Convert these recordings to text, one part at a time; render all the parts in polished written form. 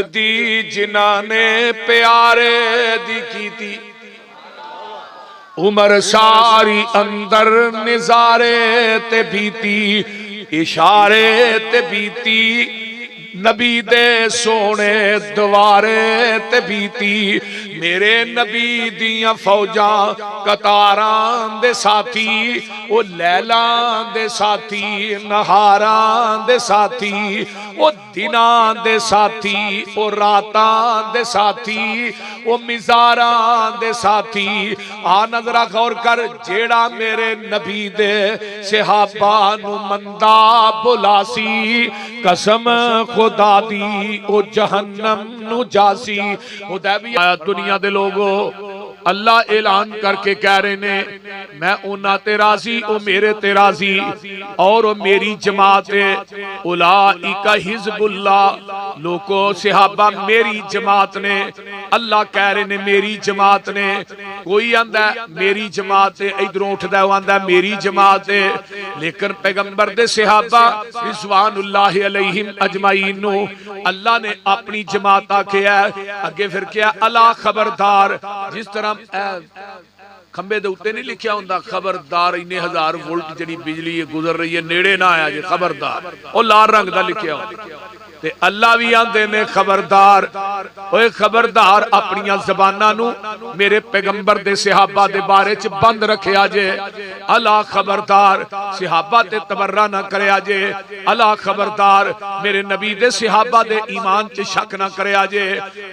दी जिन्हां ने प्यारे दी कीती उमर सारी अंदर निजारे ते बीती इशारे ते बीती नबी दे सोने द्वारे ते बीती मेरे नबी दियां फौजां कतारां दे साथी ओ लैलां दे साथी नहारां दे साथी ओ दिनां दे साथी ओ रातां दे साथी ओ मिजारां दे साथी आ नजरा गौर कर जेड़ा मेरे नबी दे सहाबा नु मंदा बुलासी कसम खुदा दी ओ जहन्नम नु जासी हुदैबिया दुनिया दे लोगो अल्लाह ऐलान करके कह रहे ने मैं उन्हां ते राजी ओ मेरे ते राजी और ओ मेरी जमात उलाइका हिजबुल्लाह लोगों सहाबा मेरी जमात ने अल्लाह कह रहे ने मेरी जमात ने कोई आंदा मेरी जमात इधरों उठदा आंदा मेरी जमात लेकिन पैगंबर दे सहाबा रिज़वानुल्लाहि अलैहिम अजमाइन नु अल्लाह ने अपनी जमात आखिया अगे फिर क्या अला खबरदार जिस तरह खंबे दे उत्ते नहीं लिखिया हुंदा खबरदार इन्ने हजार वोल्ट जिहड़ी बिजली गुजर रही है नेड़े ना आया जे खबरदार ओ लाल रंग दा लिखिया ते अल्लाह भी आंदे ने खबरदार ओए खबरदार अपनी ज़बानां नु मेरे पैगंबर दे सहाबा दे बारे च बंद रखिया जे अला खबरदार सहाबा ते तबर्रा ना करया जे अला खबरदार मेरे नबी दे सहाबा दे ईमान च शक ना करया जे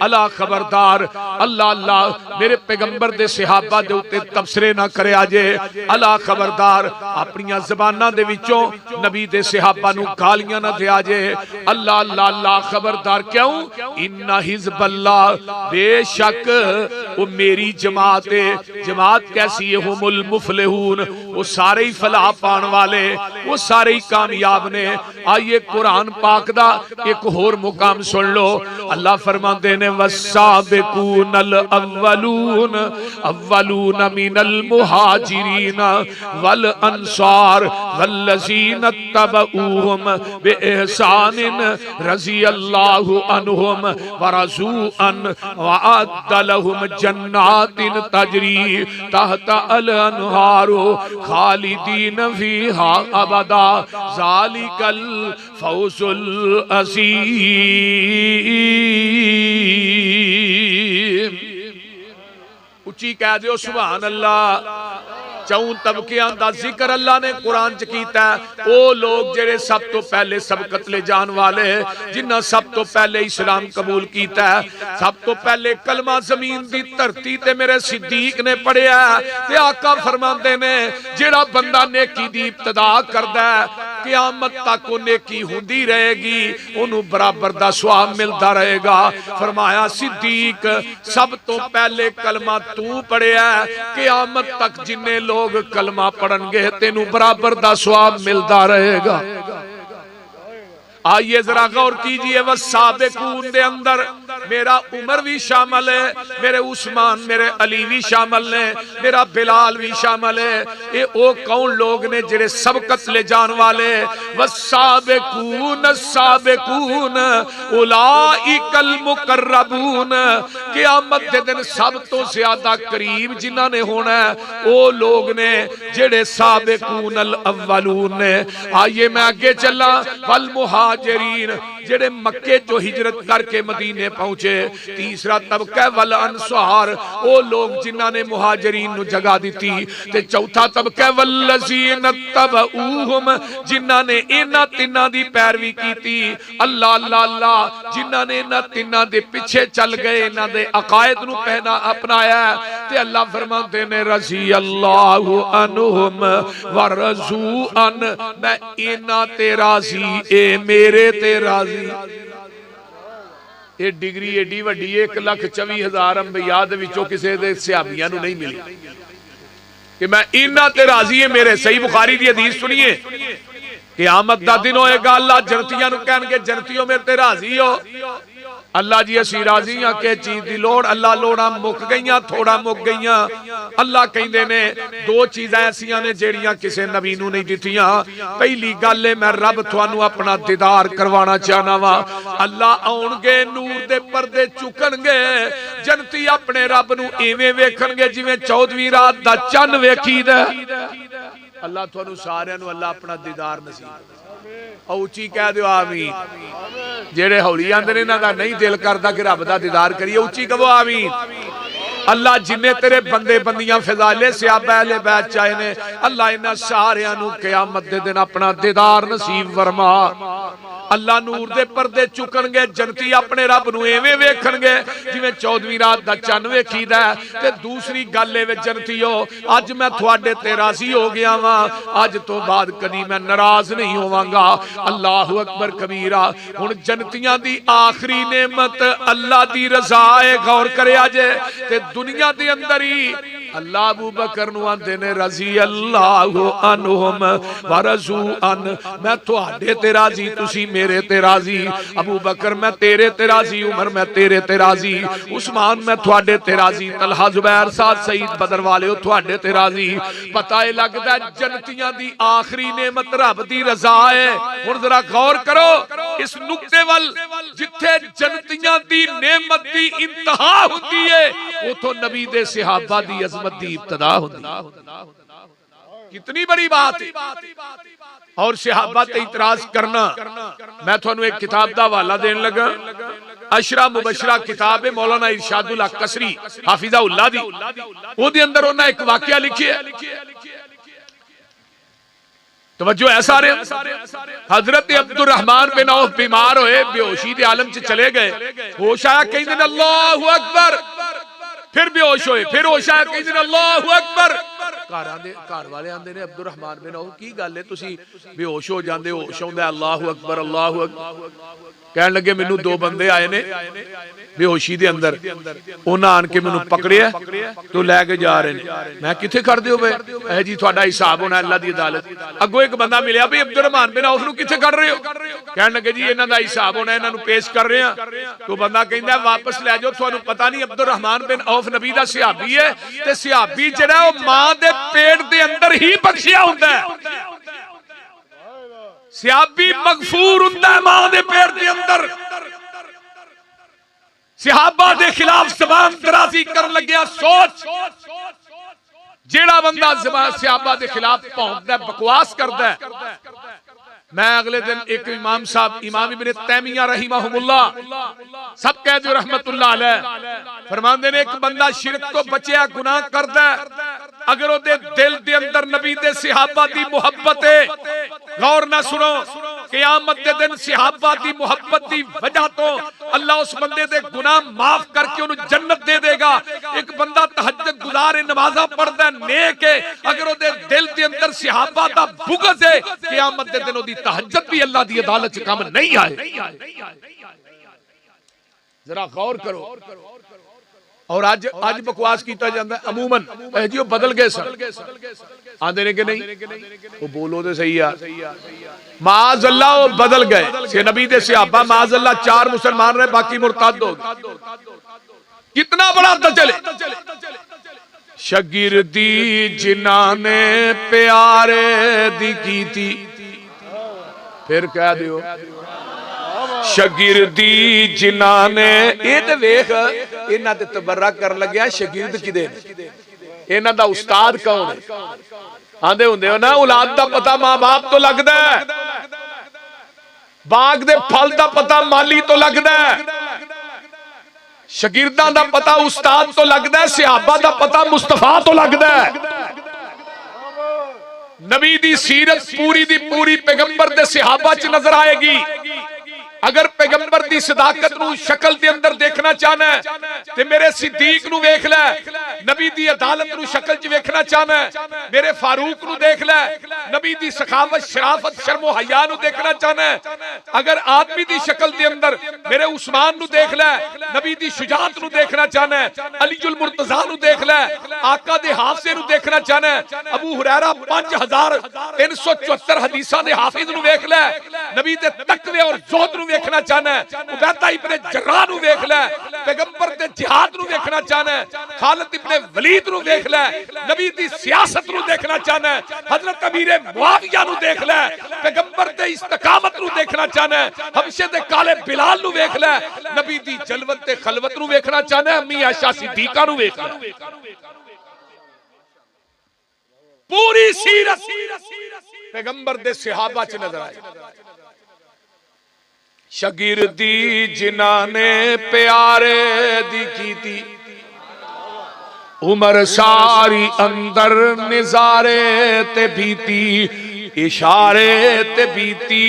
अला खबरदार अल्लाह अल्लाह मेरे पैगंबर दे सहाबा दे उत्ते तबसरे ना करया जे अला खबरदार अपनी ज़बानां दे विचों नबी दे सहाबा नु गालियां ना दिया जे अल्लाह अल्लाह खबरदार क्यों इन्ना हिज़बल्लाह बेशक वो मेरी जमात है जमात कैसी है हुमुल मुफलिहून वो सारे ही फलाह पाने वाले वो सारे ही कामयाब ने आइए कुरान पाक दा एक होर मुकाम सुन लो अल्लाह फरमाते ने वस्साबिकूनल अव्वलून अव्वलून मिनल मुहाजिरीन वल अंसार वल्लज़ीना तबऊहुम बिइहसानिन रज़ी अल्लाहु अन्हुम व रज़ू अन व अद्द लहुम जन्नातिन तजरी तहता अल अनहारु खालिदीन फीहा अबदा ज़ालिकल फौज़ुल अज़ीम। उच्ची कह दो सुभान अल्लाह। चौं तबकियां दा जिक्र अल्लाह ने कुरान च कीता ओ लोग जेड़े सब तो पहले सबकत ले जान वाले जिन्हां सब तो पहले इस्लाम कबूल कीता सब तो पहले कलमा जमीन दी धरती ते मेरे सिद्दीक ने पढ़िया ते आका फरमांदे ने जेड़ा बंदा नेकी दी इब्तिदा करदा क़यामत तक ओ नेकी हुंदी रहेगी ओनू बराबर दा सवाब मिलदा रहेगा। फरमाया सिद्दीक सब तो पहले कलमा तू पढ़िया क़यामत तक जिन्ने लोग कलमा पढ़नगे तेनू बराबर दा सवाब मिलता रहेगा। आइए जरा गौर कीजिए वस्साबिकून दे अंदर मेरा उमर भी शामिल है मेरे उस्मान मेरे अली भी शामिल ने मेरा बिलाल भी शामिल है ये ओ कौन लोग ने जेड़े सबकत ले जान वाले वस्साबिकून साबिकून उलाइकल मुकर्रबून क़यामत के दिन सब तो ज्यादा करीब जिन्हां ने होना ओ लोग ने जेड़े साबिकून अल अव्वलून ने। आइए मैं आगे चला वल मुहाजिरीन जेड़े मक्के जो हिजरत करके मदीने पहुंचे तीसरा तबका वल अंसार ओ लोग जिन्हां ने मुहाजिरीन नु जगह दी ते चौथा तबका वल्लज़ीना तबऊहुम जिन्हां ने इन्हां तिन्हां दी पैरवी कीती अल्लाह अल्लाह अल्लाह जिन्हां ने इन्हां तिन्हां दे पीछे चल गए इन्हां दे अकायद नु पहना अपनाया ते अल्लाह फरमाते ने रज़ी अल्लाहु अन्हुम व रज़ू अन मैं इन्हां ते राजी ए मेरे ते राजी। ये डिग्री एडी वड्डी 1,24,000 अंबिया दे विचों किसी दे सहाबियां नूं नहीं मिली कि मैं इन्हां ते राजी है मेरे। सही बुखारी दी हदीस सुनिए क़यामत दा दिन होएगा अल्लाह जनतियां नूं कहणगे जनतियों मेरे ते राजी हो अल्लाह जी असी राजी हाँ कि चीज की लोड़ अल्लाह लोड़ा मुक गई थोड़ा मुक गई अल्लाह कहते ने दो चीज़ां ऐसियां ने जेड़ियां किसी नबी नूं नहीं दित्तियां। पहली गल है मैं रब तुहानू अपना दीदार करवाना चाहना वा। अल्लाह आउणगे नूर दे पर्दे चुकणगे जनती अपने रब नूं इवें वेखणगे जिवें 14वीं रात दा चंद वेखीदा। अल्लाह तुहानू सारियां नूं अल्लाह अपना दीदार नसीब उची कह दो आमीन। जेड़े हौली आंदे ने इन्हां दा नहीं दिल करदा कि रब दा दीदार करिए उची कहो आमीन। अल्लाह जिन्ने तेरे बंदे बंदियां फिजाले सहाबा अहले बैत चाहे ने अल्लाह इन्हां सारियां नूं क़यामत दे दिन अपना दीदार नसीब फरमा। अल्लाह नूर दे पर्दे चुकणगे जनती अपने रब नूं एवें वेखणगे जिवें 14वीं रात दा चंद वेखीदा। ते दूसरी गल ए जनतीओ अज मैं तुहाडे ते राजी हो गया वां अज तो बाद कदी मैं नाराज नहीं होवांगा। अल्लाहु अकबर कबीरा। हुण जनतियां दी आखिरी नेमत अल्लाह दी रज़ा है। गौर करिया जे ते दुनिया दे अंदर ही अल्लाह अबू बकर नूं आंदे ने रज़ी अल्लाहु अन्हुम व रज़ू अन। मैं तुहाडे ते राजी तुसी मेरे ते राजी। अबू बकर मैं तेरे ते राजी उमर मैं तेरे ते राजी उस्मान मैं तुहाडे ते राजी तलहा जुबैर साद सईद बदर वाले तुहाडे ते राजी। पता है लगदा जन्नतियां दी आखिरी नेमत रब दी रज़ा है। हुण जरा गौर करो इस नुक्ते वल जिथे जन्नतियां दी नेमत दी इंतहा हुंदी है उथों नबी दे सहाबा दी अज़मत दी इब्तिदा हुंदी है। कितनी बड़ी बात है। और सहाबा ते इतराज करना मैं तुहानू एक किताब दा हवाला देन लगा अशरा मुबशरा किताब है मौलाना इरशादुल हक कसरी हाफिज़ाहुल्लाह दी। ओदे अंदर उन्हां एक वाकया लिखिया तवज्जो है सारे। हजरत अब्दुर रहमान बिन औफ बीमार होए बेहोशी दे आलम च चले गए। होश आया कहंदे ने अल्लाहु अकबर फिर बेहोश होए फिर होश आया कहंदे ने अल्लाहु अकबर। घर वाले आंदे ने अब्दुर रहमान बिन औफ की गल है तुसी बेहोश हो जांदे हो होश आउंदा अल्लाहु अकबर अल्लाहु अकबर। कहन लगे मैनू दो बंदे आए ने बेहोशी दे अंदर उन्हां आन के मैनू पकड़िया तो लैके जा रहे ने। मैं किथे खड़दे हो ए जी तुहाडा हिसाब होना अल्लाह दी अदालत। अगों एक बंदा मिलिया भी अब्दुर रहमान बिन औफ नू किथे खड़ रहे हो। कहन लगे जी इन्हां दा हिसाब होना इन्हां नू पेश कर रहे हां। तो बंदा कहंदा वापस ले जाओ तुहानू पता नहीं अब्दुर रहमान बिन औफ नबी दा सहाबी है ते सहाबी जेड़ा ओ मां दे पेट दे अंदर ही बख्शिया हुंदा है। सहाबी मगफूर हुंदा है मां दे पेट दे अंदर। सहाबा दे खिलाफ ज़बान दराजी कर लग्या सोच जेड़ा बंदा सहाबा दे खिलाफ भौंकदा है बकवास करदा है। मैं अगले दिन एक इमाम साहब इमाम इब्ने तैमिया रहमहुल्लाह सब कह दो रहमतुल्लाह अलैह फरमांदे ने एक बंदा शिरक तो बचिया गुनाह करदा है अगर ओदे दिल दे अंदर नबी दे सहाबा दी मोहब्बत है। गौर ना सुनो क़यामत दे दिन सहाबा दी मोहब्बत दी वजह तो अल्लाह उस बंदे दे गुनाह माफ करके उन्हें जन्नत दे देगा। एक बंदा तहज्जुद गुजार नमाज़ां पढ़दा नेक है अगर ओदे दिल दे अंदर सहाबा दा बुग़्ज़ है क़यामत दे दिन ओदी तहज्जुद भी अल्लाह दी अदालत च काम नहीं आए। जरा गौर करो। और आज बकवास किया जाता है अमूमन जी बदल गए सर आंदे ने कि नहीं वो बोलो तो सही यार माज़ अल्लाह वो बदल गए से नबी दे सहाबा माज़ अल्लाह 4 मुसलमान रहे बाकी मुर्तद हो गए। कितना बड़ा दजल शगिर्दी जिन्हां ने प्यारे दी की थी फिर कह दियो शगिर्दी जिन्हां ने ये ते वेख इन्हां ते तबर्रा कर लग्या शगिर्द किदे ने इन्हां दा उस्ताद कौन है। आंदे हुंदे हो ना औलाद दा पता मां बाप तो लगदा है बाग दे फल दा पता माली तो लगदा है शगिर्दां दा पता उस्ताद तो लगदा है सहाबा दा पता मुस्तफा तो लगदा है। नबी दी सीरत पूरी दी पूरी पैगंबर दे सहाबा च नजर आएगी। अगर पैगंबर दी सदाकत नू शक्ल दे अंदर देखना चाहना है ते मेरे सिद्दीक नू वेख ले। नबी दी अदालत नू शक्ल च वेखना चाहना है मेरे फारूक नू देख ले। नबी दी सखावत शराफत शर्म हया नू देखना चाहना है अगर आदमी दी शक्ल दे अंदर मेरे उस्मान नू देख ले। नबी दी शुजाअत नू देखना चाहना है अलीउल मुर्तजा नू देख ले। आका दे हाफिज़ नू देखना चाहना है अबू हुरैरा 5374 हदीसां दे हाफिज नू वेख ले। नबी दे तकवे और ज़ुहद नू वेखना चाहना है, उबैदा इब्ने जर्राह नू वेख ले, पैगंबर दे जिहाद नू वेखना चाहना है, खालिद इब्ने वलीद नू वेख ले, नबी दी सियासत नू देखना चाहना है, हजरत अमीर मुआविया नू देख ले, पैगंबर दे इस्तकामत नू देखना चाहना है, हबशे दे काले बिलाल नू वेख ले, नबी दी जलवत ते खलवत नू वेखना चाहना है, अम्मी आयशा सिद्दीका नू वेख ले। पूरी सीरत पैगंबर दे सहाबा च नजर आई। शगिरदी जिन्हां ने प्यारे दी कीती, उमर सारी अंदर निजारे ते बीती, इशारे ते बीती,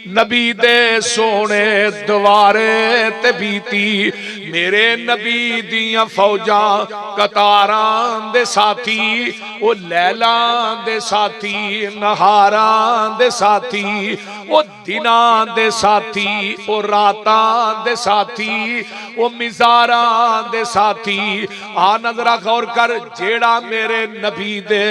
नबी दे सोने द्वारे ते बीती, मेरे नबी दियां फौजां कतारां दे साथी, ओ लैलां दे साथी, नहारां दे साथी, ओ दिनां दे साथी, ओ रातां दे साथी, ओ मिजारां दे साथी। आ नजरा गौर कर, जेड़ा मेरे नबी दे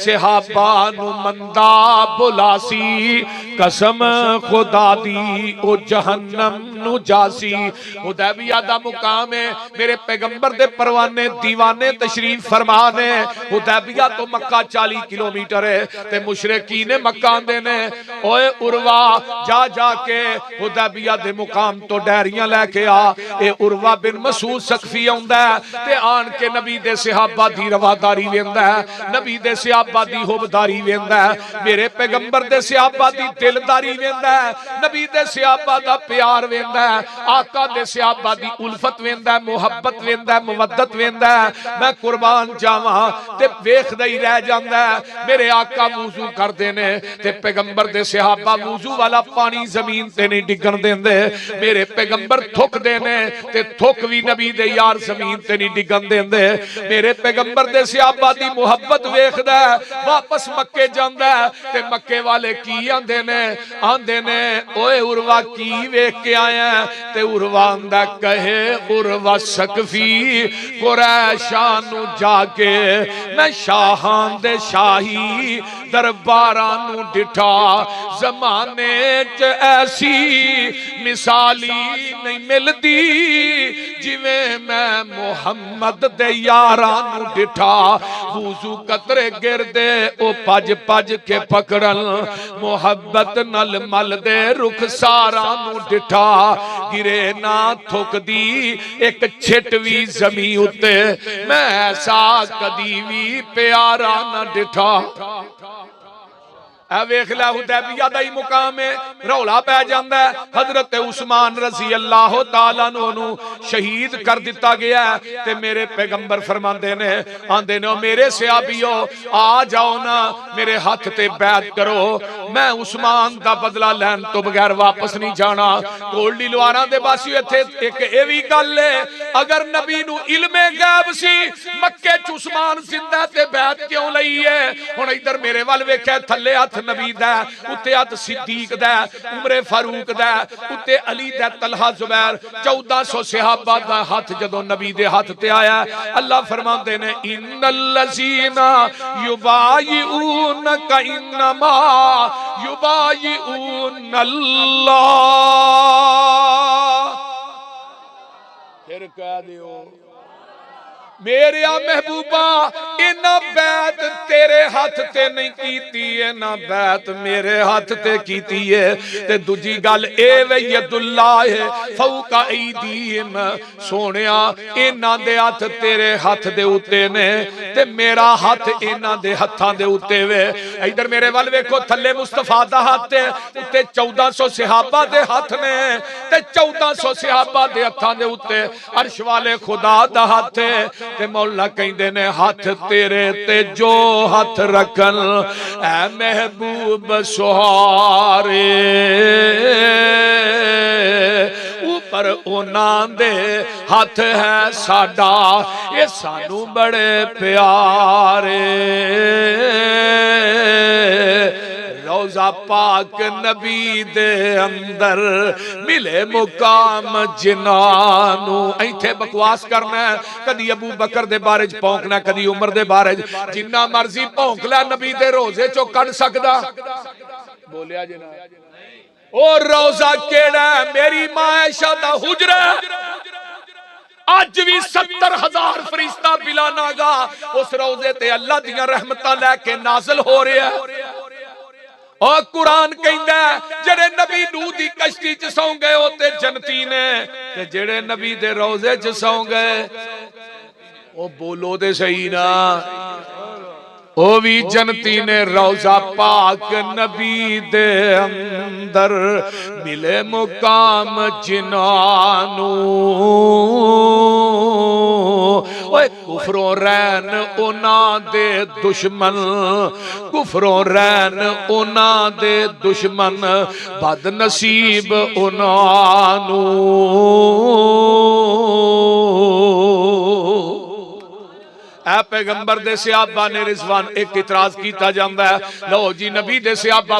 सहाबा नु मंदा बुलासी, कसम खुदा दी ओ जहन्नम नु जासी। हुदैबिया दा मुकाम है, मेरे पैगंबर दे परवाने दीवाने तशरीफ फरमा ने। हुदैबिया तो मक्का 40 किलोमीटर है, ते मुशरिकीन ने मक्का आंदे ने, ओए उरवा जा जाके हुदैबिया दे मुकाम तो डैरियां लेके आ। ए उरवा बिन मसूद सकफी आंदा है ते आन के नबी दे सहाबा दी रवादारी वेंदा है, नबी दे सहाबा दी हुबदारी वेंदा है, मेरे पैगंबर दे सहाबा दी दिलदारी वेंदा है, नबी दे सहाबा दा प्यार वेंदा है, आका दे सहाबा दी उल्फत वेंदा है, मुहब्बत वेंदा है, मुवद्दत वेंदा है। मैं कुर्बान जावां ते वेखदा ही रह जांदा है। मेरे आका वुजू करदे ने ते पैगंबर दे सहाबा वुजू वाला पानी जमीन ते नहीं डिगण देंदे, मेरे पैगंबर थुकदे ने ते थुक भी नबी दे यार जमीन ते नहीं डिगण देंदे। मेरे पैगंबर दे सहाबा दी मुहब्बत वेखदा है, वापस मक्के जांदा है ते मक्के वाले की आंदे ने ओए उरवा की वेख के आया, ते उरवा आंदा कहे उरवा सकफी कुरैशां नू जाके मैं शाहां दे शाही दरबारां नू डिठा, जमाने च ऐसी मिसाली नहीं मिलदी, जिवें मैं मुहम्मद दे यारां नू डिठा। वुजू कतरे गिरदे ओ भज भज के पकड़न, मुहब्बत नल मल दे रुखसारां नू डिठा, गिरे ना थुकदी एक छिट भी जमी उत्ते, मैं ऐसा कदी भी प्यारा ना डिठा। वेख ला हुदैबिया दा ही मुकाम है, रौला पै जांदा है। हजरत उस्मान रजी अल्लाह तआला नु शहीद कर दिता गया है, ते मेरे पैगंबर फरमांदे ने, आंदे ने मेरे सहाबियो आ जाओ ना, मेरे हाथ ते बैत करो, मैं उस्मान दा बदला लैन तो बगैर वापस नहीं जाना। कोल्डी लवारां दे बासियो इत्थे एक ए वी गल है, अगर नबी नु इल्मे गैब सी मक्के च उस्मान जिंदा ते बैत क्यों लई है? हुण इधर मेरे वल वेख्या, थल्ले हथ नबी दा, उत्ते हथ सिद्दीक दा, उमरे फारूक दा, उत्ते अली दा, तलहा जुबैर, 1400 सहाबा दा हथ जदों नबी दे हथ ते आया, अल्लाह फरमांदे ने इन्नल लज़ीना युबायिऊनका इन्नमा युबायिऊन अल्लाह। फिर कह दियो मेरे महबूबा, इना बैत तेरे हाथ ते नहीं कीती, इना बैत मेरे हाथ ते कीती है। ते दूजी गल ए वे यदुल्लाह है फौका ऐदीहिम, सोनिया इना दे हाथ तेरे हाथ दे उत्ते ने, ते मेरा हाथ इना दे हत्थां दे उत्ते वे। इधर मेरे वल वेखो, थल्ले मुस्तफा दा हाथ है, उत्ते 1400 सहाबा दे हाथ ने, ते 1400 सहाबा दे हत्थां दे उत्ते अर्श वाले खुदा दा हाथ है। ते मौला कहंदे ने हाथ तेरे ते जो हाथ रखन ऐ महबूब सुहारे, ऊपर उन्हां दे हाथ है साडा, ये सानू बड़े प्यारे। रोजा पाक नबी दे अंदर मिले मुकाम जिन्हानू। इत्थे बकवास करना है, कदी अबू बकर दे बारे च भौंकना, कदी उमर दे बारे च, जिन्ना मर्जी भौंक लै नबी दे रोजे चो कढ़ सकदा। बोलिया जी ना और रोजा केड़ा मेरी मां आयशा दा हुजरा अज भी 70,000 फरिश्ता बिलानागा उस रोजे ते अल्लाह दियां रहमतां लैके नाज़िल हो रहा है। और कुरान कहंदा जेड़े नबी नूह दी कश्ती च सौ गए ओ ते जन्नती ने ते जेड़े नबी दे रोजे च सौ गए ओ बोलो दे सही ना ओ भी जन्नती ने। रोजा पाक नबी दे अंदर मिले मुकाम जिनानू ओए कुफरों रैन उना दे दुश्मन कुफरों रैन उना दे दुश्मन बद नसीब उनानू। ऐ पैगंबर दे सहाबा ने रिजवान एक इतराज किया जाता है लो जी नबी दे सहाबा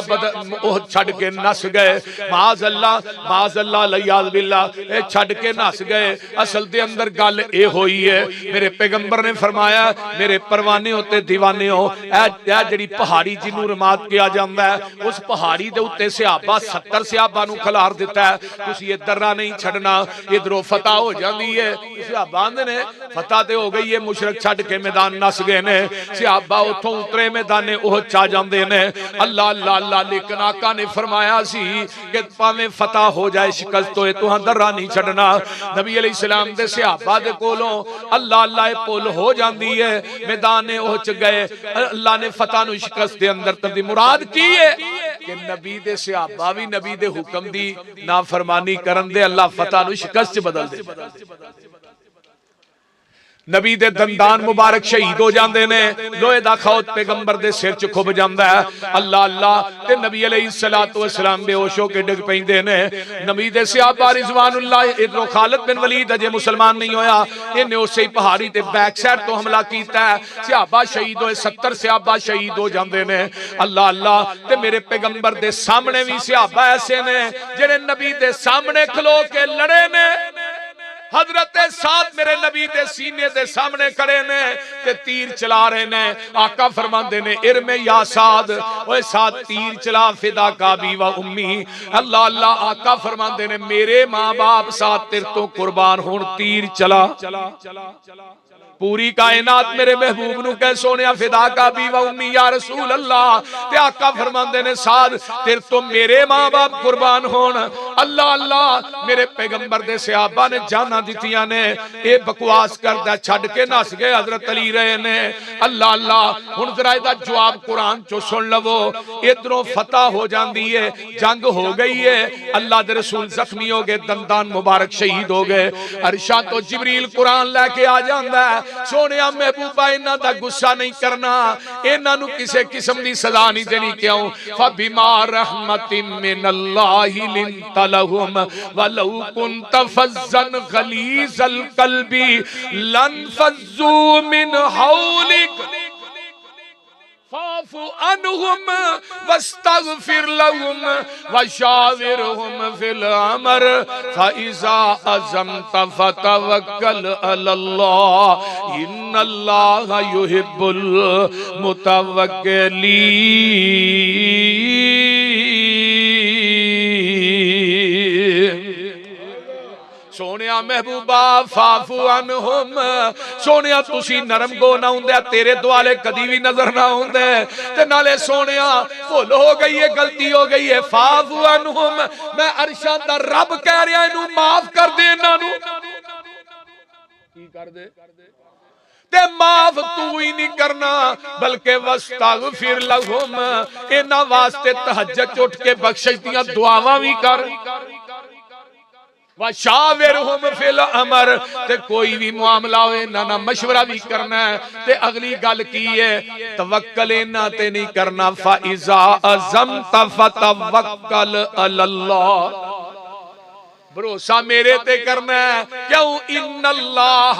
छड़ के नस गए माज अल्लाह लियाज़ बिल्लाह ए छड़ के नस गए। असल दे अंदर गल ए होई है मेरे पैगंबर ने फरमाया मेरे परवाने होते दीवाने हो ए जिहड़ी पहाड़ी जिन्हों रमात किया जाता है उस पहाड़ी दे उत्ते सहाबा 70 सहाबा नूं खलार दिता है तुसीं इधर ना नहीं छड़ना इधरों फतह हो जाती है। सहाबा आंदे ने फतह ते हो गई है मुशरक छड़ के मैदान नस गए ने सहाबा उथों उतरे मैदाने ओह चा जांदे ने अल्लाह अल्लाह अल्लाह लेकिन आका ने फरमाया सी कि भावें फतह हो जाए शिकस्त होए तुहां दर्रा नहीं छड़ना। नबी अलैहि सलाम दे सहाबा दे कोलों अल्लाह अल्लाह पुल हो जाती है मैदाने ओह च गए अल्लाह ने फतह नु शिकस्त दे अंदर तब्दी मुराद की है कि नबी दे सहाबा भी नबी दे हुक्म दी नाफरमानी करन दे अल्लाह फतह नु शिकस्त च बदल दे। नबी दे दंदान मुबारक शहीद हो जाते ने लोहे दा खौत पैगंबर दे सिर च खुब जाता है अल्लाह अल्लाह ते नबी अलैहिस्सलातु वस्सलाम बेहोश होके डिग पैंदे ने। नबी दे सहाबा रिजवानुल्लाह इधरों खालिद बिन वलीद अजे मुसलमान नहीं होया इन्हें उसे ही पहाड़ी ते बैक साइड तो हमला कीता है सहाबा शहीद होए 70 सहाबा शहीद हो जाते ने। अल्लाह अल्लाह ते मेरे पैगंबर दे सामने भी सहाबा ऐसे ने जेड़े नबी दे सामने खलो के लड़े ने। हजरत साद मेरे नबी दे सीने दे सामने खड़े ने ते तीर चला रहे ने आका फरमाते ने इरमे या साद ओए साद तीर चला फिदा का भी व उम्मी। अल्लाह अल्लाह आका फरमाते ने मेरे मां बाप साद तेरे तो कुर्बान होन तीर चला पूरी कायनात मेरे महबूब नु कह सोने फिदा का भी व उम्मी या रसूल अल्लाह ते आका फरमाते ने साद तेरे तो मेरे मां बाप कुर्बान होन। अल्लाह अल्लाह मेरे पैगंबर दे सहाबा ने जाना दितियां ने ए बकवास करदा छड़ के नस गए हजरत अली रहे ने। अल्लाह अल्लाह हुन जरा इहदा जवाब कुरान चो सुन लवो इधरों फतह हो जाती है जंग हो गई है अल्लाह दे रसूल जख्मी हो गए दंदान मुबारक शहीद हो गए। अरशा तो जिब्रील कुरान लेके आ जांदा है सोने महबूबा इन्हां दा गुस्सा नहीं करना इन्हां नु किसी किस्म दी सजा नहीं देनी क्यों फबिमा रहमतिन मिनल्लाहि लिंत लहुम वलौ कुंत फज़्ज़न गलीज़ल कल्बी लनफज़्ज़ू मिन हौलिक फाफु अनहुम वस्तगफिर लहुम वशाविरहुम फिल अमर फइज़ा अज़मत फतवक्कल अलल्लाह इन्नल्लाह युहिब्बुल मुतवक्किलीन। सोनिया महबूबा फाफू अनहुम सोनिया तुसी नरम गो ना हुंदे तेरे दुआले कदी भी नजर ना हुंदे ते नाले सोनिया भुल हो गई है गलती हो गई है फाफू अनहुम मैं अरशा दा रब कह रहा इनू माफ कर दे इन्हां नू की कर दे ते माफ तू ही नहीं करना बल्कि वस्तगफिर लहुम इन्हां वास्ते तहज्जुद उठ के बख्शिश दियां दुआवां भी कर वशाविरहुम फिल अमर ते कोई भी मामला होए ना मशवरा भी करना है ते अगली गल की है तवक्कल इन्हां ते नहीं करना फाइज़ा अज़मत फतवक्कल अलल्लाह भरोसा मेरे ते करना है क्यों इन्नल्लाह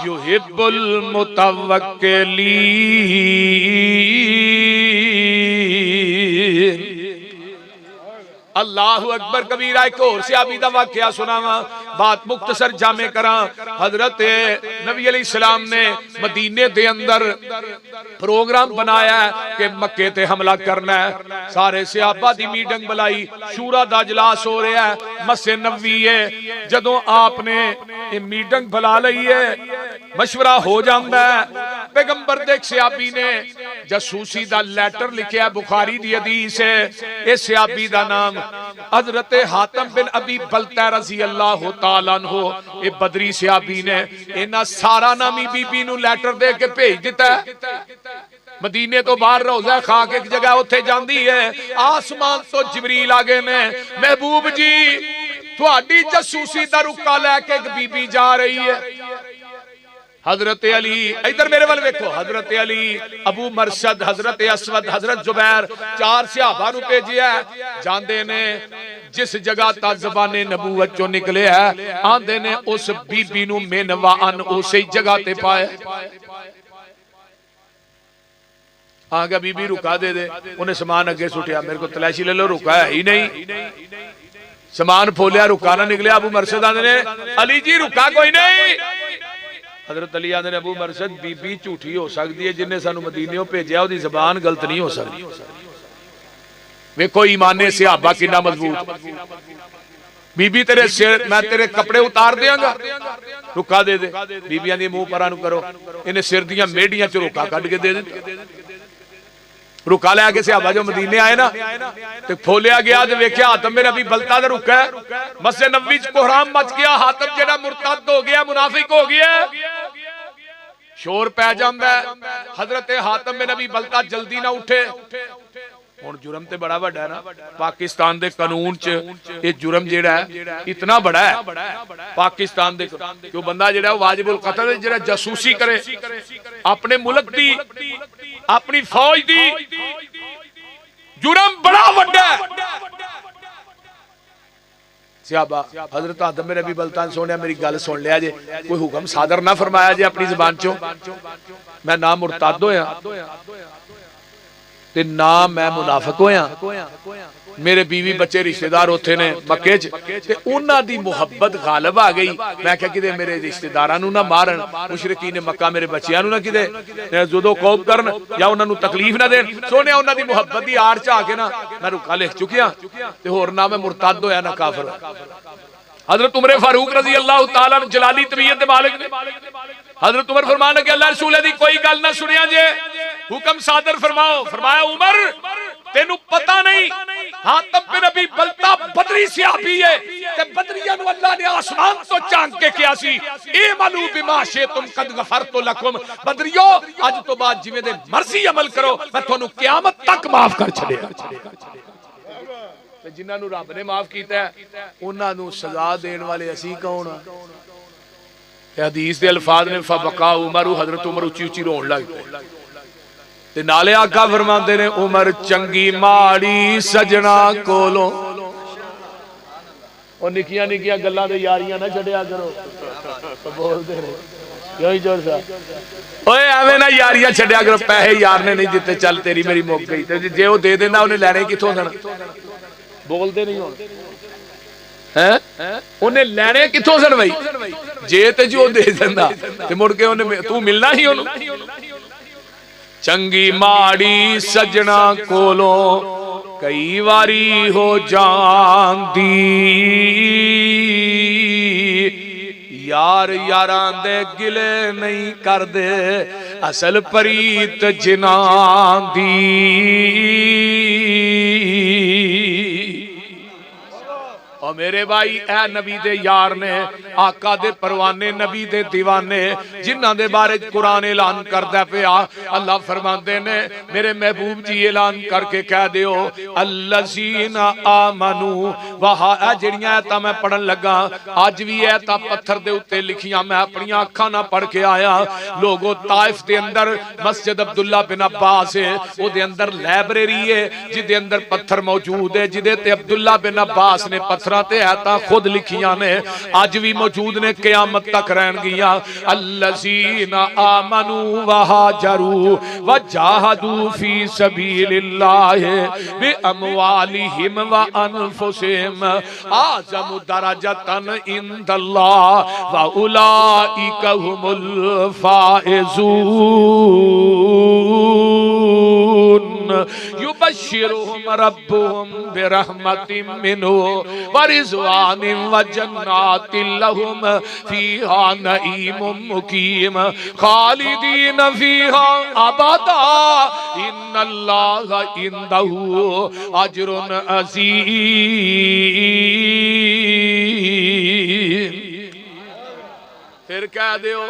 युहिब्बुल मुतवक्किलीन। अल्लाहु अकबर कबीरा। एक होर सहाबी दा वाकया सुनावा, बात मुख्तसर जामे करा। हजरत नबी अलैहिस्सलाम ने मदीने दे अंदर प्रोग्राम बनाया कि मक्के ते हमला करना है। सारे सहाबा दी मीटिंग बुलाई, शूरा दा इजलास हो रहा है, मस्जिद नबवी है। जदों आपने ये मीटिंग बुला लई है, मशवरा हो जाता है। पैगंबर दे सहाबी ने जासूसी दा लेटर लिखिया, बुखारी दी हदीस है। इस सहाबी दा नाम हजरत हातिम बिन अबी बलता रजी अल्लाह तआला अन्हु, ए बदरी सहाबी ने इन्हां सारा नामी बीबी नूं लेटर दे के भेज दिता है। मदीने तो बाहर रोज़ा खा के एक जगह उत्थे जांदी है, आसमान तो जिबरील आ गए ने, महबूब जी तुहाडी जासूसी दा रुका लैके एक बीबी जा रही है। हजरत अली, इधर मेरे वाल देखो, हजरत अली, अबू मरशद, हजरत असवद, हजरत जुबैर, चार सहाबा नूं भेजिया। जांदे ने जिस जगह ता ज़बाने नबूवत चों निकले है, आंदे ने उस बीबी नूं मेनवा अन उसे जगह ते पाया। आ गया बीबी रुका दे दे, उन्हें समान अगे सुटिया, मेरे को तलाशी ले लो, रुका है ही नहीं। समान फोलिया, रुका ना निकलिया। अबू मरशद आंदे ने अली जी रुका कोई नहीं। हजरत अली आंदे ने अबू मरशद बीबी झूठी हो सकती है, जिन्हें सानू मदीने भेजा उसकी जबान गलत नहीं हो सकती। वेखो ईमाने सहाबा कितना मजबूत। बीबी तेरे सिर मैं तेरे कपड़े उतार देंगा, रुका दे दे। बीबियां दी मुंह परां नूं करो, इन्हें सिर दियां मेढ़ियां च रुका कट के दे दिता। रुका लैके सहाबा जो मदीने आए ना ते खोलिया गया ते वेख्या हातिम बिन अबी बलता दा रुका है। मस्जिद नबवी च कोहराम मच गया, हातिम जेड़ा मुरतद हो गया, मुनाफिक हो गया, शोर पै जांदा है। हजरत हातिम बिन अबी बलता जल्दी ना उठे। हुण जुर्म ते बड़ा वड्डा है ना, पाकिस्तान दे कानून च ये जुर्म जेड़ा है इतना बड़ा है। पाकिस्तान दे जो बंदा जेड़ा वाजिबुल कत्ल है, जेड़ा जासूसी करे अपने मुल्क दी, अपनी फौज दी, जुर्म बड़ा वड्डा है। सहाबा हजरत हातिम बिन अबी बलता सोने मेरी गल सुन लिया जे, कोई हुक्म सादर ना फरमाया जे अपनी जुबान चो, मैं ना मुरतद होया ते ना मैं मुनाफिक होया। मेरे बीवी बच्चे रिश्तेदार उथे ने मक्के च, ते उन्हां दी मुहब्बत गालिब आ गई। मैं क्या किते मेरे रिश्तेदारां नूं ना मारन, मुशरिकीन मक्का मेरे बच्चियां नूं ना किते जुदो कौम करन या उन्हां नूं तकलीफ ना देन। सोने उन्हां दी मुहब्बत दी आड़ च आके ना मैं रुका लिख चुकिया ते होर ना मैं मुरतद होया ना काफिर। हजरत उमर फारूक रजी अल्लाह तआला जलाली तबीयत दे मालिक ने, हजरत उमर फरमान लगे अल्लाह रसूल दी कोई गल ना सुनिया जे, हुक्म सादर फरमाओ। फरमाया उमर तेनू पता नहीं हातिम बिन अबी बलता बदरी सहाबी है ते बदरियां नु अल्लाह ने आसमान तो झांक के किया सी, ए मालू बिमा तुम कद गफरतु लकुम, बदरियो अज तो बाद जिवें दे मर्जी अमल करो, मैं थानू क़यामत तक माफ कर छड़िया। ते जिन्हां नू रब ने माफ कीता है उन्हां नू सजा देण वाले असीं कौन आ? हदीस दे अल्फाज ने फबका उमर, हजरत उमर उची उची रोन लग पे ते नाले आका फरमांदे ने उमर चंगी माड़ी सजना कोलों। और निकियां निकियां गल्लां ते यारियां ना छड्या करो, बोलदे ने क्यों जोर सा ओए एवें ना यारियां छड्या करो, पैसे यार ने नहीं दिते, चल तेरी मेरी मुक गई, ते जे वो दे देना उन्हें लैने किथों सन? बोलते नहीं हुण हैं, उन्हें लैने किथों सन भाई? जे ते जो दे देंदा ते मुड़ के उन्हें तू मिलना ही उन्हें। चंगी माड़ी सजना कोलों कई वारी हो जांदी, यार यारां दे गिले नहीं कर दे असल परीत जिनां दी। और मेरे भाई ए नबी दे यार ने, आका दे परवाने, नबी दे दीवाने, जिन्हां दे बारे कुरान ऐलान करदा पिया। अल्लाह फरमांदे ने मेरे महबूब जी ऐलान करके कह दियो अल्लज़ीना आमनू वहा, जिहड़ियां आयतां मैं पढ़न लगा अज भी आयतां पत्थर दे उत्ते लिखियां, मैं अपनी अखां नाल पढ़ के आया। लोगो ताइफ दे अंदर मस्जिद अब्दुल्ला बिन अब्बास है, ओदे अंदर लाइब्रेरी है जिदे अंदर पत्थर मौजूद है, जिदे ते अब्दुल्ला बिन अब्बास ने पत्थर पत्थरां ते आयतां खुद लिखियां ने, अज भी मौजूद ने, क़यामत तक रहनगियां। अल्लज़ीना आमनू व हाजरू व जाहदू फी सबीलिल्लाहि बि अमवालिहिम व अनफुसिहिम आज़मु दरजतन इंदल्लाह व उलाइका हुमुल फाइज़ून युबश्शिरुहुम रब्बुहुम बिरहमतिम मिन्हु व रिज़वानिन व जन्नातिन लहुम फीहा नईमुम मुकीम खालिदीन फीहा अबदा इन्नल्लाहा इंदहु अजरुन अज़ीम। फिर कह दो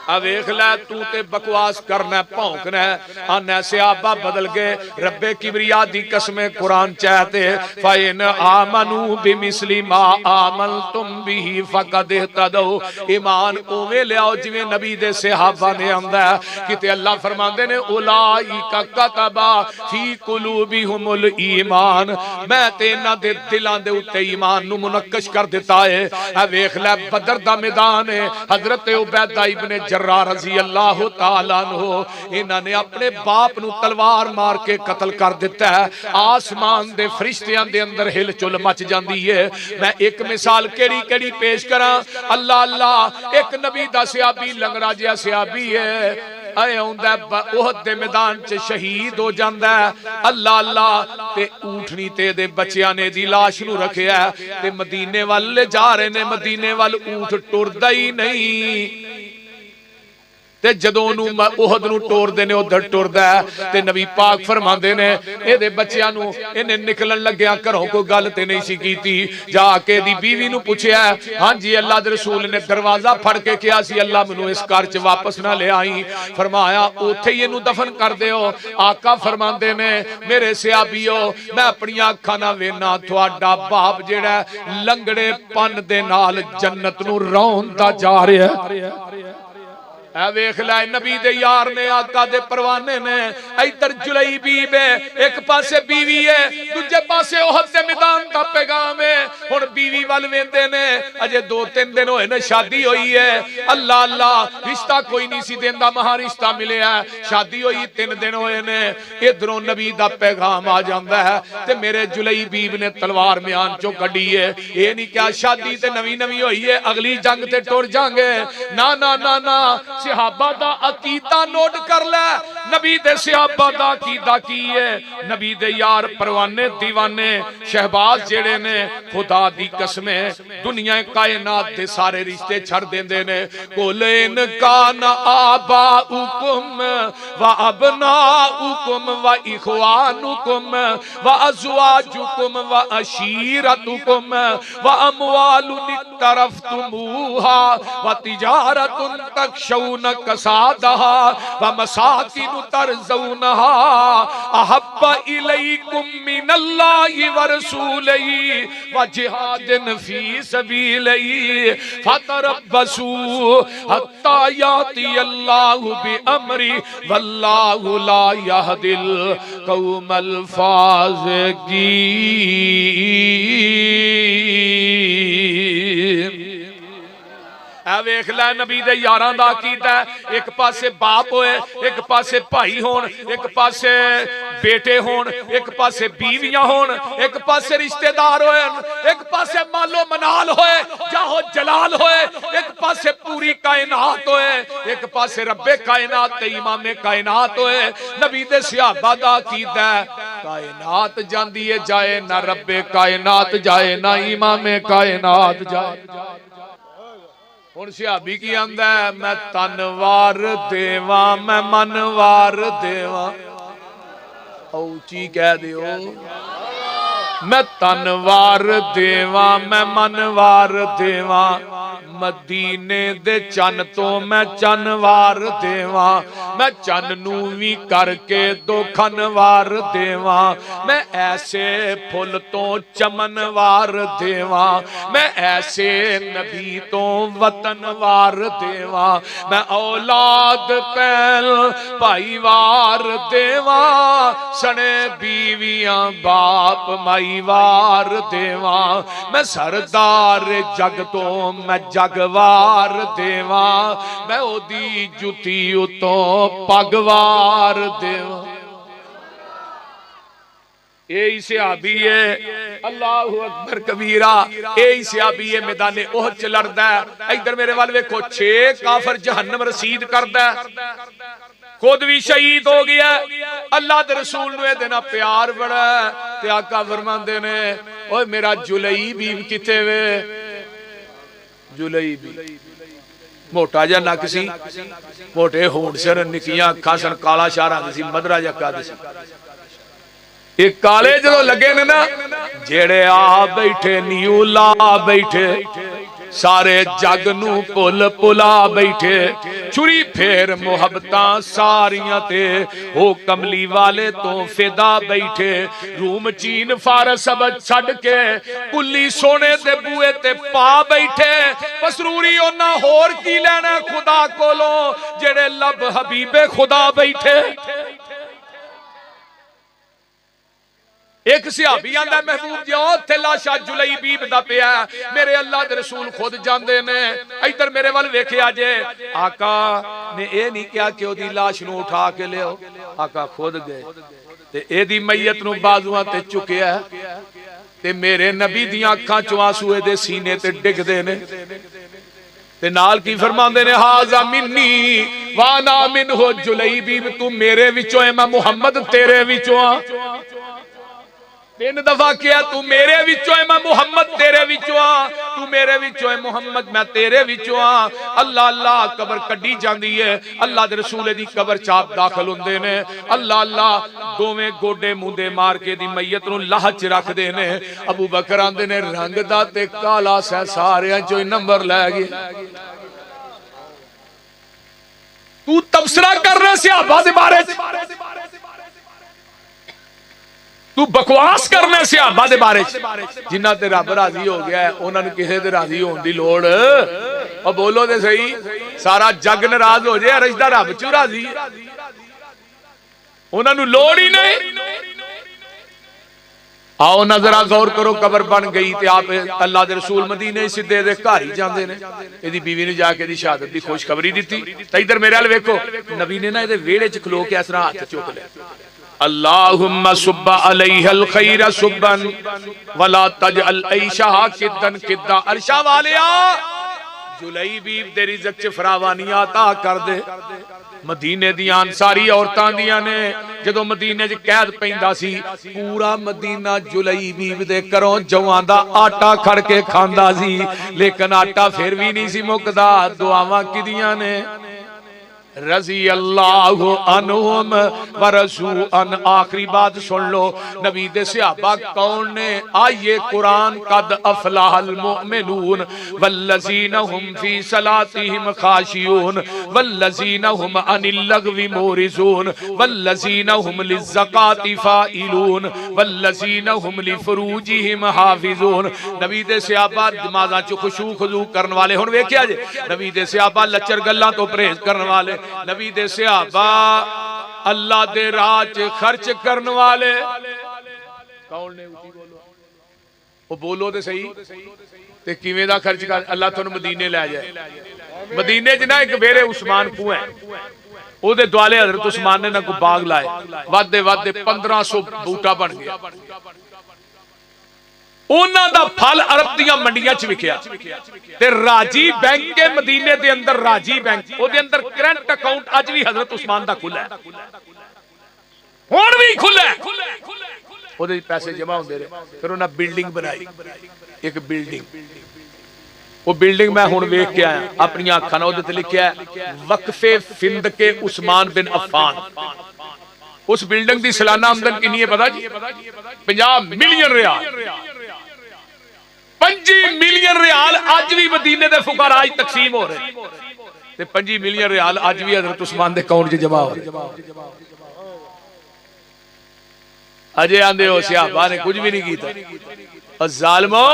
वेख लै तू ते बकवास करना भौंकना आना सहाबा बदल गए। रब्बे किबरिया दी कसमें कुरान चाहते फ़इन आमनू बिमिस्ली मा आमनतुम बिही फ़क़द इहतदौ। ईमान उवें लियाओ जिवें नबी दे सहाबा ने आंदा है। किते अल्लाह फरमांदे ने उलाइका कतबा फी कुलूबिहुमुल ईमान, मैं ते इन्हां दे दिलां दे उत्ते ईमान नू मुनक्कश कर दिता है। वेख लै बदर दा मैदान है, हज़रत उबैदा इब्ने जर्राह रज़ी अल्लाह तआला अन्हु इन्हां ने अपने बाप नू तलवार मार के कतल कर दिता है। आसमान दे फरिश्तियां दे अंदर हिलचुल मच जाती है। मैं एक मिसाल केड़ी केड़ी पेश करा। अल्लाह अल्लाह एक नबी दा सहाबी लंगड़ा जिहा सहाबी है, ओहद दे मैदान च शहीद हो जाता है। अल्लाह अल्लाह ते ऊठनी ते दे बच्चियां ने दी लाश नू रखिया ते मदीने वाल ले जा रहे ने। मदीने वाल ऊठ टुरदा ही नहीं ते जदों ओहद नू टोरदे ने उधर टुरदा है। ते नबी पाक फरमांदे ने एदे बच्चियां नू इन्हें निकलन लग्या घरों कोई गल ते नहीं सी कीती। जाके दी बीवी नू पुछया, हां जी अल्लाह दे रसूल ने दरवाजा फड़ के कहा सी अल्लाह मैनू इस घर च वापस ना ले आई। फरमाया उत्थे ही इनू दफन कर दिओ। आका फरमांदे ने मेरे सहाबीओ मैं अपनी अखां नाल वेना तुहाडा बाप जेड़ा लंगड़े पन दे नाल जन्नत नू रौंदा जा रहा है। वेख लै नबी दे यार ने आका दे परवाने ने। इधर जुलैबीब है, एक पासे बीवी है, दूजे पासे ओहद दे मैदान दा पैगाम है। हुण बीवी वाल वेंदे ने, अजे 2-3 दिन होए ने शादी हुई है। अल्लाह अल्लाह रिश्ता कोई नहीं सी देंदा, महा रिश्ता मिलिया, शादी हुई 3 दिन होए ने। इधरों नबी दा पैगाम आ जांदा है ते मेरे जुलैबीब ने तलवार म्यान चों कड्डी है। ये नहीं क्या शादी ते नवी नवी हुई है अगली जंग ते टुर जांगे। ना ना ना ना, सहाबा दा अकीदा नोट कर ले। नबी दे सहाबा दा अकीदा की है। नबी दे यार परवाने दीवाने शहबाज जेड़े ने खुदा दी कसमें दुनिया कायनात दे सारे रिश्ते छड़ देंदे ने। कुल इन कान आबाउकुम व अबनाउकुम व इखवानुकुम व अज़वाजुकुम व अशीरतुकुम व अमवालुन तरफ्तुमूहा व तिजारतुन तखशौन कसादहा व मसाकिन तरज़ौनहा अहब्बा इलैकुम मिनल्लाहि व रसूलिही व जिहादिन फी सबीलिही फतरब्बसू हत्ता यातियल्लाहु बिअमरी वल्लाहु ला यहदिल कौमल फाज़िकीन। वेख लै नबी दे यारां दा अकीदा एक पासे बाप होए, एक पासे भाई होन, एक पासे बेटे होन, एक पासे बीवियां होन, एक पासे रिश्तेदार होए, एक पासे मालो मनाल होए, जाहो जलाल होए, एक पासे पूरी कायनात होए, एक पासे रब्बे कायनात ते इमामे कायनात होए। नबी दे सहाबा दा अकीदा कायनात जांदी है जाए ना रब्बे कायनात जाए ना इमामे कायनात जाए। हुण सहाबी की आंदा है मैं तनवार देवा मैं मनवार देवा। उची कह दियो मैं तनवार देवा मैं मनवार देवा। मदीने दे चन तो मैं चन वार देवा, मैं चन नू भी करके दो खन वार देवा, मैं ऐसे फुल तो चमन वार देवा, मैं ऐसे नबी तो वतन वार देवा, मैं औलाद पैल भाई वार देवा, सने बीवियां बाप माई वार देवा, मैं सरदार जग तो मैं जगवार देवा, मैं ओदी जुती उतों पगवार देवा। यही सहाबी है, अल्लाहु अकबर कबीरा, यही सहाबी है मैदाने ओहद च लड़दा है। इधर मेरे वाल वेखो 6 काफर जहन्नम रसीद करदा है, खुद भी शहीद हो गया। अल्लाह दे रसूल नूं इहदे नाल प्यार बड़ा है ते आका फरमांदे ने ओए मेरा जुलैबी किथे वे। जुलैबी मोटा जा नक सी, मोटे होंठ सन, निक्कियां अखां सन, काला शारा सी, मदरा जा कद सी। ये काले जो लगे ने ना, जेड़े आ बैठे नीऊ ला बैठे, सारे जग नू भुल भुला बैठे, छुरी फेर मुहब्बतां सारियां ते ओ कमली वाले तो फिदा बैठे। रूम चीन फारस सब छड़ के कुली सोने दे बूए ते पा बैठे, मसरूरी ओना होर की लेना खुदा कोलो, जेड़े लब हबीबे खुदा बैठे। एक सहाबी आंदा महबूब जी उत्थे लाशा जुलैबीब दा पिया, मेरे अल्लाह दे रसूल खुद जांदे ने। इधर मेरे वाल वेखिया जे, आका ने ए नहीं कहा कि ओदी लाश नू उठा के लियो, आका खुद गए ते एदी मैयत नू बाजुआं ते चुकिया ते मेरे नबी दियां अखां चों आंसू दे सीने ते डिगदे ने ते नाल की फरमांदे ने हाज़ा मिन्नी वाना मिन्हु जुलैबीब, तू मेरे विचों है मैं मुहम्मद तेरे विचों आ। 3 दफा किया, तू मेरे विचों है मैं मुहम्मद तेरे विचों आ, तू मेरे विचों है मुहम्मद मैं तेरे विचों आ। अल्लाह अल्लाह कबर कड्डी जांदी है, अल्लाह दे रसूल दी कबर चाप दाखिल हुंदे ने, अल्लाह अल्लाह दोवें गोडे मुंदे मार के दी मैयत नूं लाह च रखदे ने। अबू बकर आंदे ने रंग दा ते काला सै सारियां चों नंबर लै गए। तू तबसरा कर रहा सहाबा दे बारे च, तू बकवास करना सहाबा दे बारे जिन्हां ते रब राजी हो गया है, उन्हां नूं किसे ते राजी होने दी लोड़। और बोलो ते सही, सारा जग नाराज हो जाए, अरश दा रब चू राजी, उन्हां नूं लोड़ ही नहीं। आओ नजरा गौर करो, कबर बन गई ते आप अल्लाह दे रसूल मदीने सिद्धे दे घर ही जांदे ने। इहदी बीवी ने जाके दी शहादत दी खुशखबरी दित्ती ते इधर मेरे अल वेखो, नबी ने ना इहदे वेड़े च खलो के इस तरह हाथ चुक लिया, अल्लाहुम्मा सुब्बा अलैहिल खैर सुब्बन वला तजअल ऐशहा किदन किदा। अरशा वालिया जुलैबीब दे रिज़्क़ च फरावानी अता कर दे। मदीने दियां अंसारी औरतां दियां ने जदों मदीने च कैद पैंदा सी, पूरा मदीना जुलैबीब दे घरों जवां दा आटा खड़ के खांदा सी, लेकिन आटा फिर भी नहीं सी मुकदा। दुआवां किदियां ने, रजी अल्लाहु अन्हुम व रसूअन। आखिरी बात सुन लो, नबी दे सहाबा कौन ने? आइए कुरान, कद अफलाहल मुमिनून वल्लज़ीना हुम फी सलातिहिम खाशियून वल्लज़ीना हुम अनिल लगवी मोरिजून वल्लज़ीना हुम लिज़्ज़काति फाइलून वल्लज़ीना हुम लिफुरूजिहिम हाफिजून। नबी दे सहाबा नमाज़ां च खुशू खुजू करन वाले। हुण वेखिया जे, नबी दे सहाबा लच्चर गल्लां तो परहेज करन वाले, नबी दे सहाबा अल्लाह दे राह च खर्च करने वाले। कौन ने? उची बोलो, वो बोलो ते सही। ते किवें दा खर्च कर? अल्लाह तुहानू मदीने ले जाए। मदीने च ना एक वेरे उस्मान खूह है, ओदे दुआले हजरत उस्मान ने ना कोई बाग लाए, वादे वादे 1500 बूटा बन गया। उन्हां दा फल अरब दियां मंडियां च विकिया ते राजी बैंक के मदीने दे अंदर, राजी बैंक ओदे अंदर करंट अकाउंट अज भी हजरत उस्मान दा खुला है, हुण भी खुला है। ओदे पैसे जमा होंदे रहे, फिर उन्हां बिल्डिंग बनाई, एक बिल्डिंग। वो बिल्डिंग मैं हुण वेख के आया अपनी अखां नाल, ओदे ते लिखिया है वक्फे फिंदके उस्मान बिन अफ्फान। उस बिल्डिंग दी सालाना आमदन कितनी है पता जी? 50 मिलियन रियाल। 25 मिलियन रियाल अज भी मदीने दे फुकरा च तकसीम हो रहे ते 25 मिलियन रियाल अज भी हजरत उस्मान दे अकाउंट च जमा हो रहे। अजे आंदे हो सहाबा ने कुछ भी नहीं किया। जालिमो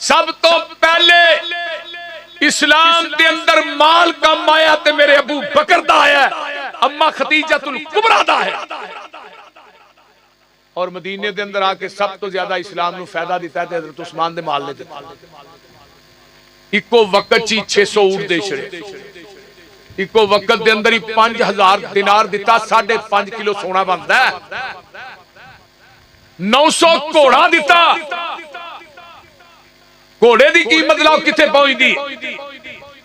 सब तो पहले इस्लाम के अंदर माल कम आया ते मेरे अबू बकर दा आया, अम्मा खदीजतुल कुबरा दा है। और मदीने के अंदर आके सब तो ज्यादा इस्लाम नू फायदा दिता है हजरत उस्मान दे माल ने दिता। इको वक्त ची 600 ऊंट दे छड़े, इको वक्त के अंदर ही 5000 दिनार दिता, 5.5 किलो सोना बनता है, 900 घोड़ा दिता। घोड़े की कीमत लाओ किथे पहुंचती,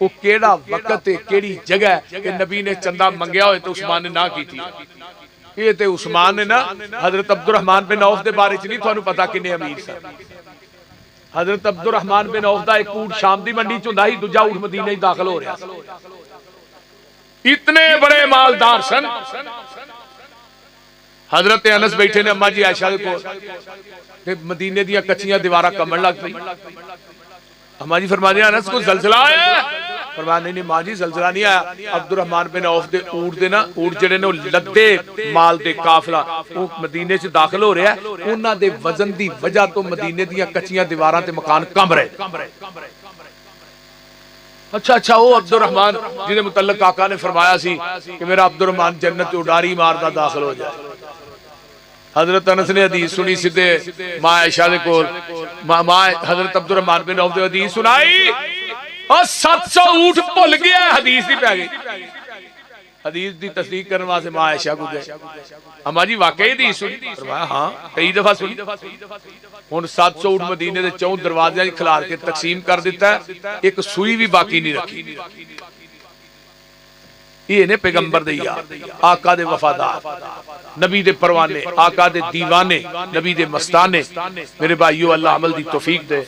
वो केड़ा वक्त है केड़ी जगह कि नबी ने चंदा मंगया हो तो उस्मान ने ना की थी। ये ते उस्मान ने ना हजरत अब्दुर्रहमान बिन औफ दे बारे च नहीं थानू पता किन्ने अमीर सन। हजरत अब्दुर्रहमान बिन औफ दा एक ऊंट शाम दी मंडी च हुंदा ही, दूजा ऊंट मदीने च दाखिल हो रहा। इतने बड़े मालदार सन। हजरत अनस बैठे ने अम्मा जी आयशा दे कोल, मदीने दियां कच्चियां दीवारां कंबण लग पई। अम्मा जी फरमाते अनस को जलजला आया? फरमाया नहीं मां जी जलजला नहीं आया। अब्दुर्रहमान बिन औफ दे ऊंट दे ना ऊंट जेडे ने लद्दे माल दे काफला वो मदीने च दाखिल हो रहा है, उन्हां दे वजन दी वजह तो मदीने दियां कच्चियां दीवारां ते मकान कंब रहे। अच्छा वो अब्दुर्रहमान जिहदे मुतल्लक आका ने फरमाया सी कि मेरा अब्दुर्रहमान जन्नत उडारी मारदा दाखिल हो जाए। हजरत अनस ने हदीस सुनी सीधे मां आयशा दे कोल, मां हजरत अब्दुर्रहमान बिन औफ दे हदीस सुनाई और 700 ऊंट भुल गया। हदीस ही पै गई, हदीस की तस्दीक करने वास्ते मां आयशा को गए। अम्मा जी वाकई हदीस सुनी? फरमाया हां कई दफा सुनी। हुण 700 ऊंट मदीने दे 4 दरवाज़ियां च खिलार के तकसीम कर दिता है, एक सुई भी बाकी नहीं रखी। ये ने पैगंबर दे यार, आका दे वफादार, नबी दे परवाने, आका दे दीवाने, नबी दे मस्ताने। मेरे भाइयों अल्लाह अमल दी तौफीक दे।